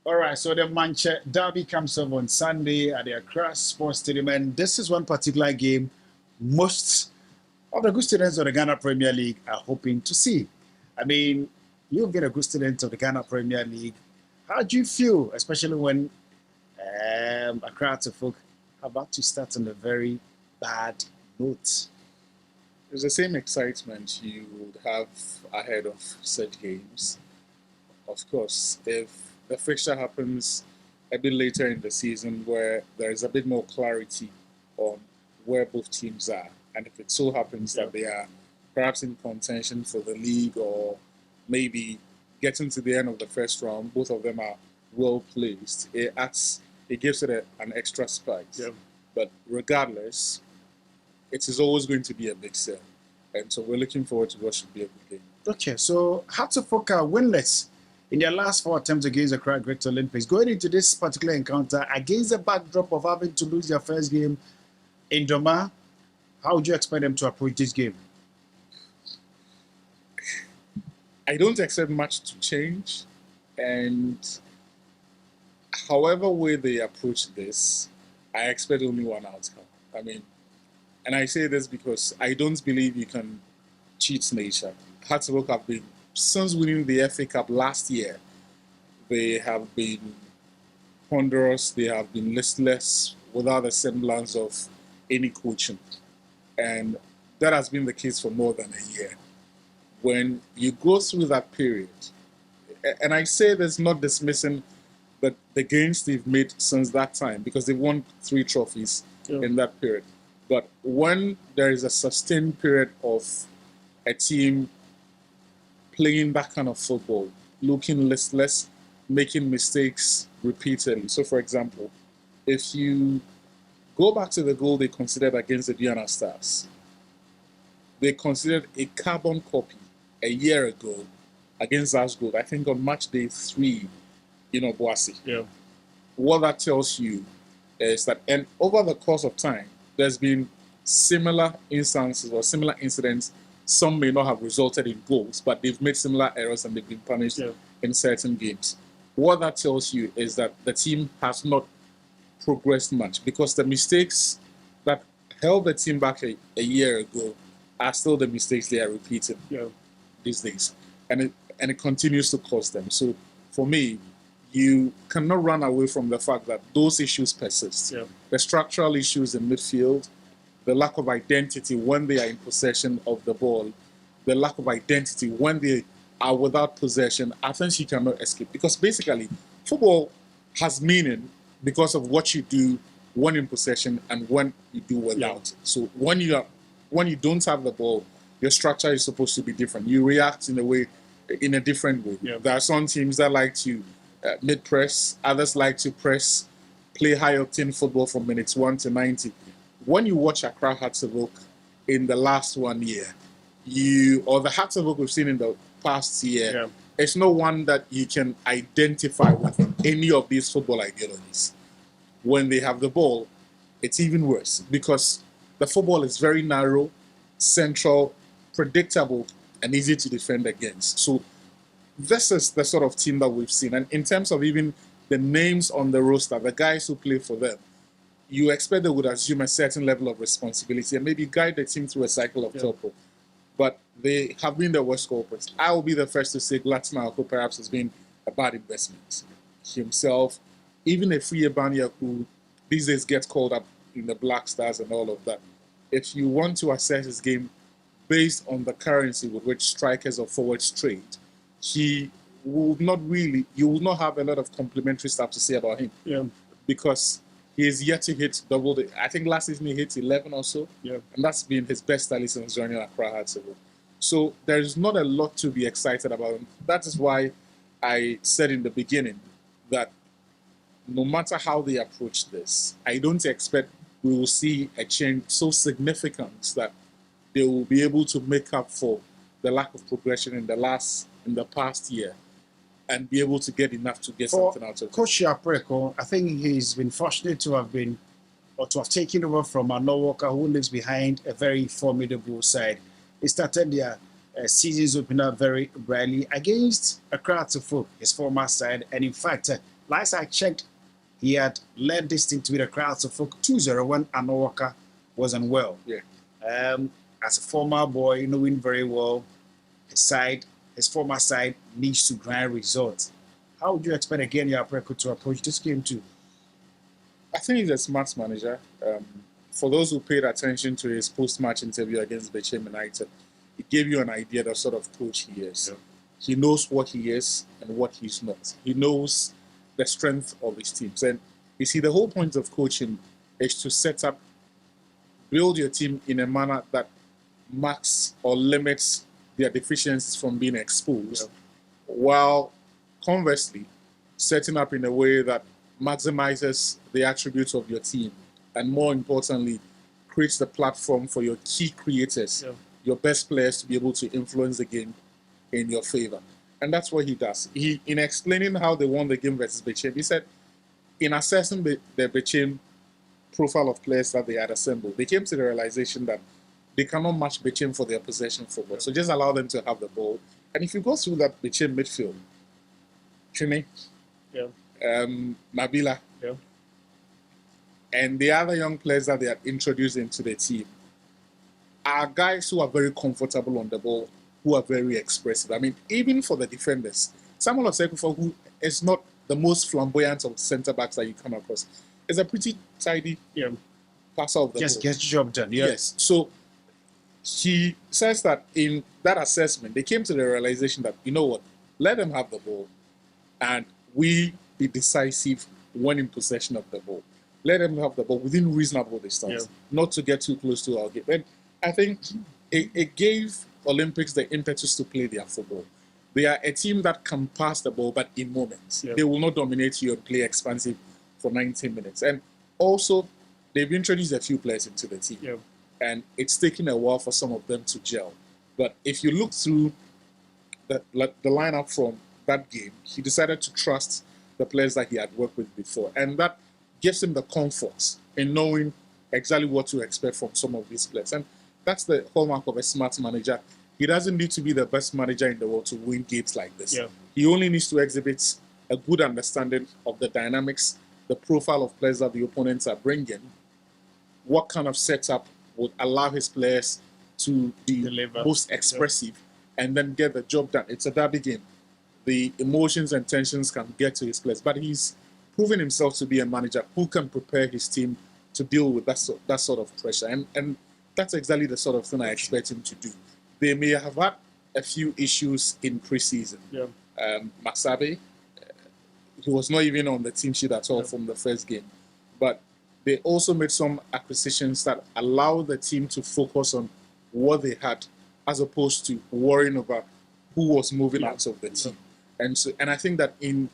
All right, so the Mantse Derby comes up on Sunday at the Accra Sports Stadium, and this is one particular game most of the good students of the Ghana Premier League are hoping to see. I mean, you've been a good student of the Ghana Premier League. How do you feel, especially when Accra to folk are about to start on a very bad note? It's the same excitement you would have ahead of such games. Of course, if the fixture happens a bit later in the season where there is a bit more clarity on where both teams are, and if it so happens that they are perhaps in contention for the league or maybe getting to the end of the first round, both of them are well placed. It gives it an extra spice. Yeah. But regardless, it is always going to be a big sale. And so we're looking forward to what should be a good game. Okay, so Hatterfolk are winless in their last 4 attempts against the Accra Great Olympics. Going into this particular encounter against the backdrop of having to lose their first game in Doma, how would you expect them to approach this game? I don't expect much to change. And however way they approach this, I expect only one outcome. I mean, and I say this because I don't believe you can cheat nature. Hatterfolk have been, since winning the FA Cup last year, they have been ponderous, they have been listless, without a semblance of any coaching. And that has been the case for more than a year. When you go through that period, and I say this not dismissing the gains they've made since that time, because they've won 3 trophies in that period. But when there is a sustained period of a team playing that kind of football, looking listless, making mistakes repeatedly. So, for example, if you go back to the goal they considered against the Diana Stars, they considered a carbon copy a year ago against Glasgow, I think on match day 3 in Obuasi. Yeah. What that tells you is that, and over the course of time, there's been similar instances or similar incidents. Some may not have resulted in goals, but they've made similar errors and they've been punished in certain games. What that tells you is that the team has not progressed much, because the mistakes that held the team back a year ago are still the mistakes they are repeating these days. And it continues to cost them. So for me, you cannot run away from the fact that those issues persist. The structural issues in midfield, the lack of identity when they are in possession of the ball, the lack of identity when they are without possession, I think you cannot escape. Because basically, football has meaning because of what you do when in possession and when you do without. So when you don't have the ball, your structure is supposed to be different. You react in a different way. There are some teams that like to mid-press, others like to press, play high-octane football from minutes 1 to 90. When you watch Accra Hatterfolk in the last 1 year, or the Hatterfolk we've seen in the past year, it's no one that you can identify with any of these football ideologies. When they have the ball, it's even worse, because the football is very narrow, central, predictable, and easy to defend against. So this is the sort of team that we've seen. And in terms of even the names on the roster, the guys who play for them, you expect they would assume a certain level of responsibility and maybe guide the team through a cycle of turmoil. But they have been the worst culprits. I will be the first to say Glatima, who perhaps has been a bad investment himself. Even a free Ebania, who these days gets called up in the Black Stars and all of that. If you want to assess his game based on the currency with which strikers or forwards trade, you will not have a lot of complimentary stuff to say about him. Because he is yet to hit double. I think last season he hit 11 or so. And that's been his best tally since joining Accra Hatterfolk. So there's not a lot to be excited about him. That is why I said in the beginning that no matter how they approach this, I don't expect we will see a change so significant that they will be able to make up for the lack of progression in the past year and be able to get enough to get something out of it. Coach Yapreko, I think he's been fortunate to have taken over from Arno Walker, who lives behind a very formidable side. He started their seasons opener very rarely against Accra Hatterfolk, his former side, and in fact, last I checked, he had led this team to beat the crowds of 2-0 when Anowaka was unwell. Yeah. As a former boy, knowing very well his former side needs to grind results. How would you expect again your Apreko to approach this game too? I think he's a smart manager. For those who paid attention to his post-match interview against Bechem United, it gave you an idea of the sort of coach he is. Yeah. He knows what he is and what he's not. He knows the strength of his teams. And you see, the whole point of coaching is to build your team in a manner that marks or limits their deficiencies from being exposed, while conversely setting up in a way that maximizes the attributes of your team, and more importantly, creates the platform for your key creators, your best players, to be able to influence the game in your favor. And that's what he does. In explaining how they won the game versus Bechem, he said, in assessing the Bechem profile of players that they had assembled, they came to the realization that they cannot match Bechem for their possession football. So just allow them to have the ball. And if you go through that Bechem midfield, Chine, Mabila, and the other young players that they had introduced into the team are guys who are very comfortable on the ball, who are very expressive. I mean, even for the defenders, Samuel Osekufo, who is not the most flamboyant of centre-backs that you come across, is a pretty tidy passer of the ball. Just gets the job done. Yes. So he says that in that assessment, they came to the realization that, you know what, let them have the ball and we be decisive when in possession of the ball. Let them have the ball within reasonable distance, not to get too close to our game. And I think it gave Olympics the impetus to play their football. They are a team that can pass the ball, but in moments. They will not dominate you and play expansive for 90 minutes. And also, they've introduced a few players into the team. And it's taken a while for some of them to gel. But if you look through the lineup from that game, he decided to trust the players that he had worked with before. And that gives him the comfort in knowing exactly what to expect from some of these players. And that's the hallmark of a smart manager. He doesn't need to be the best manager in the world to win games like this. He only needs to exhibit a good understanding of the dynamics, the profile of players that the opponents are bringing, what kind of setup would allow his players to be most expressive, and then get the job done. It's a derby game. The emotions and tensions can get to his players, but he's proven himself to be a manager who can prepare his team to deal with that sort of pressure. And that's exactly the sort of thing I expect him to do. They may have had a few issues in preseason. Masabe, he was not even on the team sheet at all from the first game. But they also made some acquisitions that allow the team to focus on what they had, as opposed to worrying about who was moving out of the team. And I think that in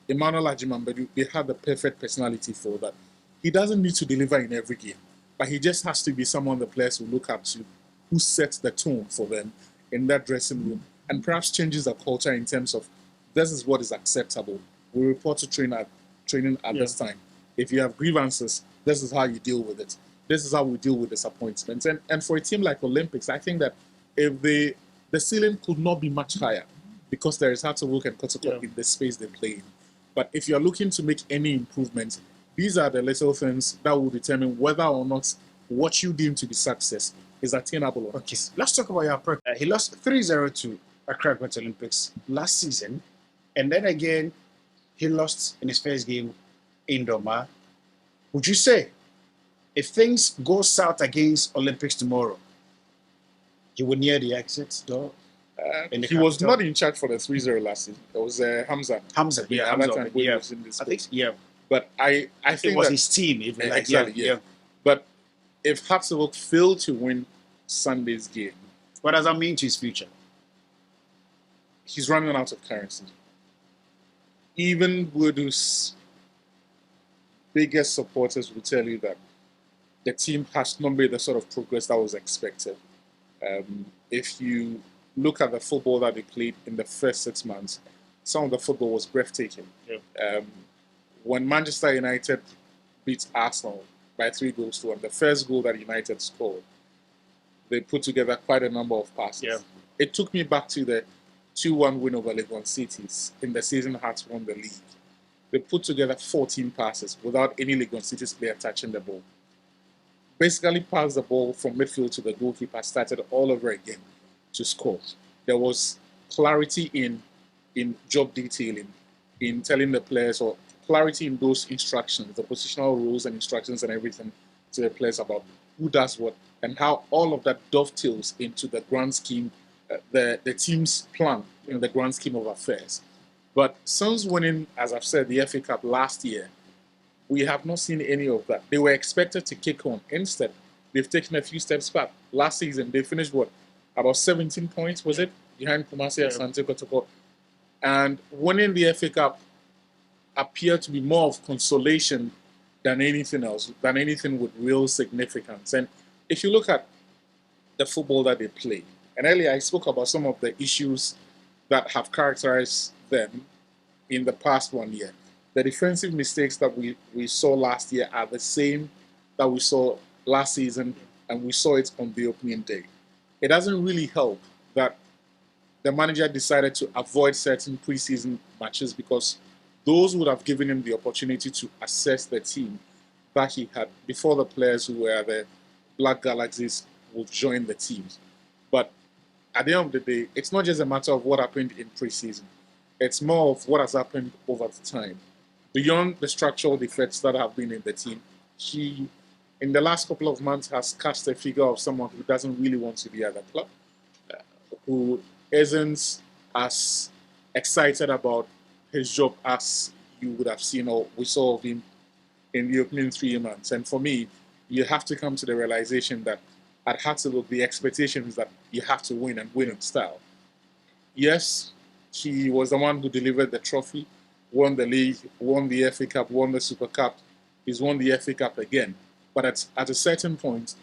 Emmanuel Ajimambedu, they had the perfect personality for that. He doesn't need to deliver in every game, but he just has to be someone the players will look up to, who sets the tone for them in that dressing room, and perhaps changes the culture in terms of, this is what is acceptable. We report to training at this time. If you have grievances, this is how you deal with it. This is how we deal with disappointments. And for a team like Olympics, I think that if the ceiling could not be much higher, because there is hard to work and Kotoko in the space they play in. But if you're looking to make any improvement, these are the little things that will determine whether or not what you deem to be success is attainable or not. Okay, let's talk about your approach. He lost 3-0 to Accra Olympics last season, and then again, he lost in his first game in Doma. Would you say, if things go south against Olympics tomorrow, he would near the exit door? He was not in charge for the 3-0 last season. It was Hamza. Hamza, Hamza was in this I think, But I think it was that, his team, if you like. Exactly, But if Habsburg failed to win Sunday's game, what does that mean to his future? He's running out of currency. Even Wudu's biggest supporters will tell you that the team has not made the sort of progress that was expected. If you look at the football that they played in the first 6 months, some of the football was breathtaking. When Manchester United beat Arsenal by 3-1, the first goal that United scored, they put together quite a number of passes. It took me back to the 2-1 win over Legon Cities in the season Hearts won the league. they put together 14 passes without any Legon City's player touching the ball. Basically passed the ball from midfield to the goalkeeper, started all over again to score. There was clarity in job detailing, in telling the players, or clarity in those instructions, the positional rules and instructions and everything to the players about who does what and how all of that dovetails into the grand scheme, the team's plan in the grand scheme of affairs. But since winning, as I've said, the FA Cup last year, we have not seen any of that. They were expected to kick on. Instead, they've taken a few steps back. Last season, they finished what? About 17 points, was it? Behind Kumasi and Asante Kotoko. And winning the FA Cup appeared to be more of consolation than anything else, than anything with real significance. And if you look at the football that they play, and earlier I spoke about some of the issues that have characterized them in the past 1 year. The defensive mistakes that we saw last year are the same that we saw last season, and we saw it on the opening day. It doesn't really help that the manager decided to avoid certain preseason matches because those would have given him the opportunity to assess the team that he had before the players who were the Black Galaxies would join the team. But at the end of the day, it's not just a matter of what happened in preseason. It's more of what has happened over the time. Beyond the structural defects that have been in the team, he, in the last couple of months, has cast a figure of someone who doesn't really want to be at the club, who isn't as excited about his job as you would have seen or we saw of him in the opening 3 months. And for me, you have to come to the realization that at Hatfield, the expectation is that you have to win and win in style. Yes, he was the one who delivered the trophy, won the league, won the FA Cup, won the Super Cup. He's won the FA Cup again. But at a certain point,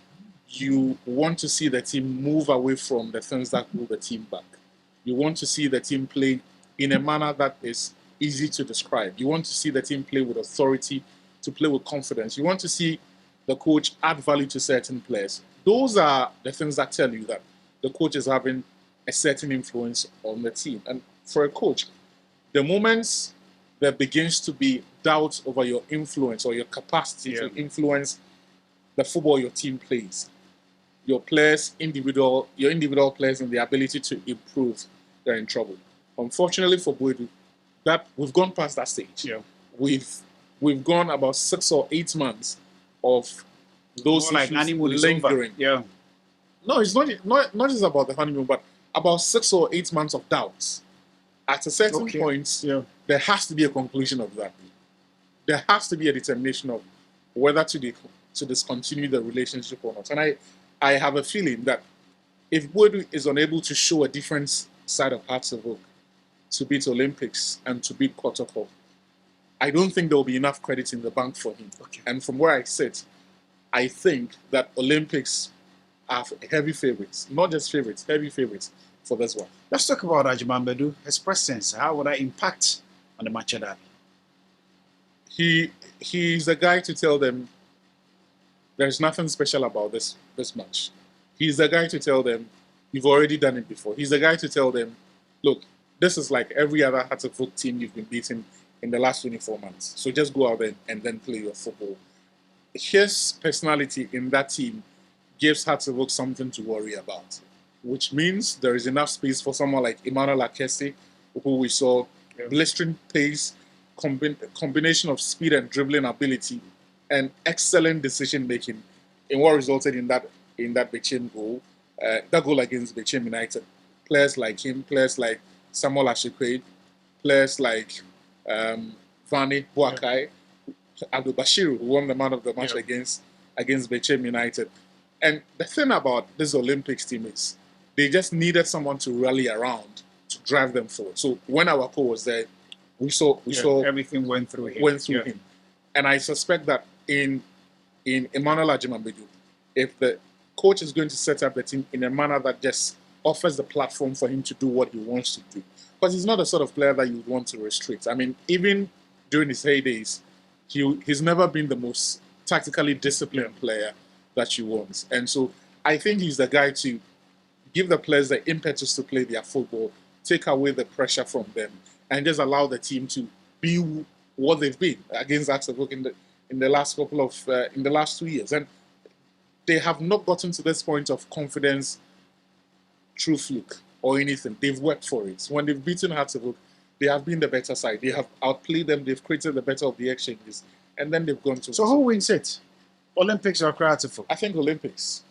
you want to see the team move away from the things that hold the team back. You want to see the team play in a manner that is easy to describe. You want to see the team play with authority, to play with confidence. You want to see the coach add value to certain players. Those are the things that tell you that the coach is having a certain influence on the team. And for a coach, the moments there begins to be doubt over your influence or your capacity to influence the football your team plays, your individual players and the ability to improve, they're in trouble. Unfortunately for Boedu, that we've gone past that stage. Yeah. We've gone about 6 or 8 months of those like honeymoon lingering. Yeah. No, it's not just about the honeymoon, but about 6 or 8 months of doubts. At a certain point, there has to be a conclusion of that. There has to be a determination of whether to discontinue the relationship or not. And I have a feeling that if Boedu is unable to show a different side of Hartlepool to beat Olympics and to beat Kotoko, I don't think there will be enough credit in the bank for him. Okay. And from where I sit, I think that Olympics are heavy favorites, not just favorites, heavy favorites for this one. Let's talk about Ajiman his presence. How would that impact on the Mantse Derby? He's the guy to tell them there's nothing special about this match. He's the guy to tell them you've already done it before. He's the guy to tell them, look, this is like every other Hartlepool team you've been beating in the last 24 months. So just go out there and then play your football. His personality in that team gives Hartlepool something to worry about, which means there is enough space for someone like Emmanuel Akese, who we saw blistering pace, combination of speed and dribbling ability, and excellent decision making in what resulted in that Bechem goal, that goal against Bechem United. Players like him, players like Samuel Ashikwe, players like Vani Boakai, Abdul Bashir, who won the man of the match against Bechem United. And the thing about this Olympics team is they just needed someone to rally around to drive them forward. So when our coach was there, we saw everything went through him. And I suspect that in Emmanuel Ajiman-Bedu, if the coach is going to set up the team in a manner that just offers the platform for him to do what he wants to do, because he's not the sort of player that you would want to restrict. I mean, even during his heydays, he's never been the most tactically disciplined player that you want. And so I think he's the guy to give the players the impetus to play their football, take away the pressure from them, and just allow the team to be what they've been against Atsu in the last couple of in the last 2 years, and they have not gotten to this point of confidence through fluke or anything. They've worked for it. When they've beaten Atsu, they have been the better side. They have outplayed them. They've created the better of the exchanges, and then they've gone to. So who wins it? Olympics or Accra Atsu? I think Olympics.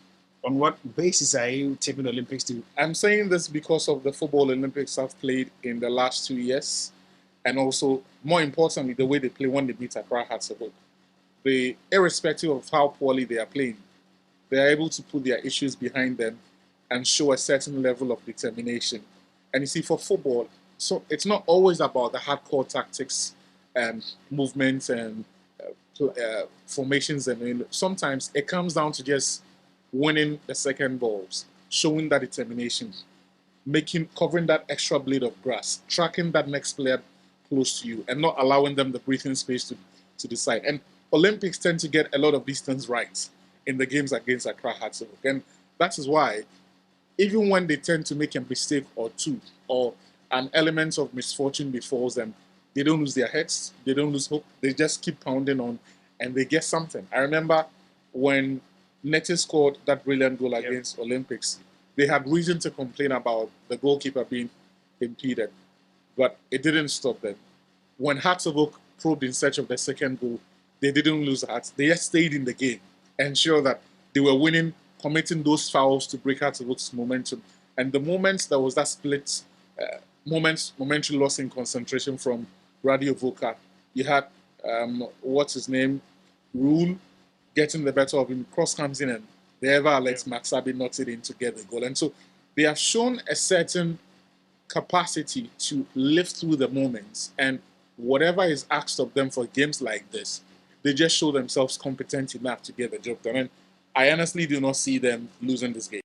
On what basis are you taking the Olympics to? I'm saying this because of the football Olympics I've played in the last 2 years, and also, more importantly, the way they play when they beat Accra Atsu. They, irrespective of how poorly they are playing, they are able to put their issues behind them and show a certain level of determination. And you see, for football, so it's not always about the hardcore tactics and movements and formations. And sometimes it comes down to just winning the second balls, showing that determination, covering that extra blade of grass, tracking that next player close to you, and not allowing them the breathing space to decide. And Olympics tend to get a lot of these things right in the games against Accra Atsu. And that is why, even when they tend to make a mistake or two, or an element of misfortune befalls them, they don't lose their heads, they don't lose hope, they just keep pounding on, and they get something. I remember when Nete scored that brilliant goal against Olympics, they had reason to complain about the goalkeeper being impeded, but it didn't stop them. When Atsu probed in search of the second goal, they didn't lose heart. They just stayed in the game, ensure that they were winning, committing those fouls to break Atsu's momentum. And the moment there was that split, momentary loss in concentration from Radio Voka, you had, what's his name, Rule, getting the better of him, cross comes in, and the ever Alex Maxabi knocks it in to get the goal. And so they have shown a certain capacity to live through the moments, and whatever is asked of them for games like this, they just show themselves competent enough to get the job done. And I honestly do not see them losing this game.